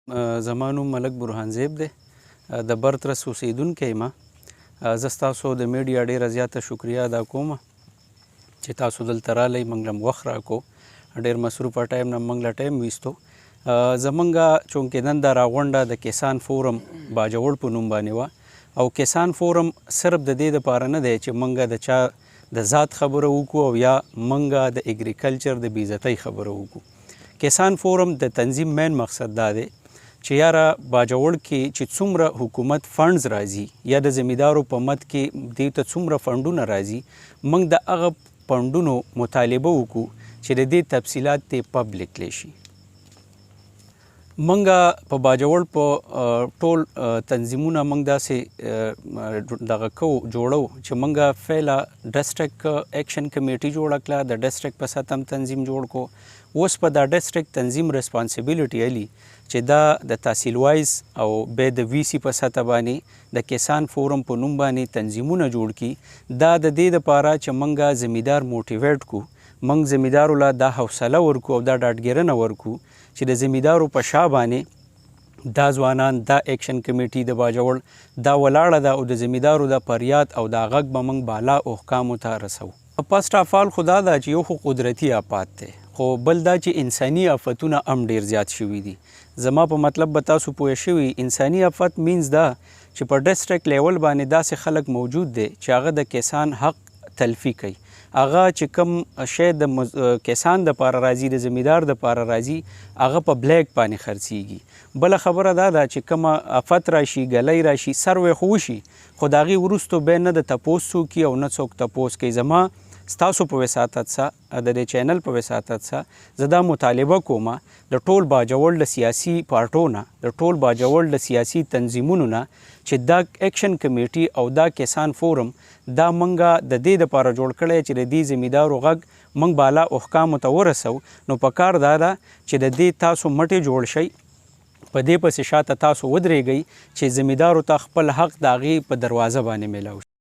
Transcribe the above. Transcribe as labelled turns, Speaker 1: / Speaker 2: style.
Speaker 1: زما نوم ملک برهانزیب دی د برترس اوسیدونکی یم. زه ستاسو د میډیا ډیره زیاته شکریه ادا کوم چې تاسو دلته رالی موږ له وخت راکو. ډیر مصروفه ټایم نه موږ له ټایم ویستو. زمونږ چونکې نن دا راغونډه د کسان فورم باجوړ په نوم باندې وه او کسان فورم صرف د دې دپاره نه دی چې موږ د چا د ذات خبره وکړو او یا موږ د اګریکلچر د بېعزتۍ خبره وکړو. کسان فورم د تنظیم مین مقصد دا دی چې یاره باجوړ کې چې څومره حکومت فنډز راځي یا د زمیندارو په مد کې دې ته څومره فنډونه راځي، موږ د هغه فنډونو مطالبه وکړو چې د دې تفصیلات ته پبلیک کړی شي. موږ په باجوړ په ټول تنظیمونه موږ داسې دغه کوو جوړو چې موږ فعلا ډسټرک ایکشن کمیټي جوړه کړه، د ډسټرک په سطح هم تنظیم جوړ کو. اوس په دا ډسټرک تنظیم ریسپانسیبیلیټي علي چې دا د تحصیل وایز او بیا د وی سی په سطح باندې د کسان فورم په نوم باندې تنظیمونه جوړ کړي. دا د دې دپاره چې موږ زمیندار موټیویټ کو، موږ زمیندارو له دا حوصله ورکو او دا ډاډګیرنه ورکو چې د زمیندارو په شا باندې دا ځوانان دا ایکشن کمیټي د باجوړ دا ولاړه ده او د زمیندارو د فریاد او دا غږ به موږ بالا احکامو ته رسو. فرسټ اف آل خو دا ده چې یو خو قدرتي آفات دی، خو بل دا چې انساني آفتونه هم ډیر زیات شوي دي. زما په مطلب به تاسو پوه شوي، انساني آفت مینز دا چې په ډسټرک لیول باندې داسې خلک موجود دی چې هغه د کسان حق تلفي کوي. هغه چې کوم شی د کسان دپاره راځي، د زمیندار دپاره راځي، هغه په بلیک باندې خرڅیږي. بله خبره دا ده چې کومه آفت راشي، ګلی راشي، سروی خو وشي، خو د هغې وروستو بیا نه د تپوس څوک کوي او نه څوک تپوس کوي. زما ستاسو په وساطت سره د دې چینل په وساطت سره زه دا مطالبه کوم د ټول باجوړ له سیاسي پارټو نه، د ټول باجوړ له سیاسي تنظیمونو نه چې دا ایکشن کمیټي او دا کسان فورم دا موږ د دې دپاره جوړ کړی چې د دې زمیندارو غږ موږ بالا احکامو ته ورسو. نو په کار دا ده چې د دې تاسو مټې جوړ شئ، په دې پسې شاته تاسو ودرېږئ چې زمیندارو ته خپل حق د هغې په دروازه باندې میلاو شي.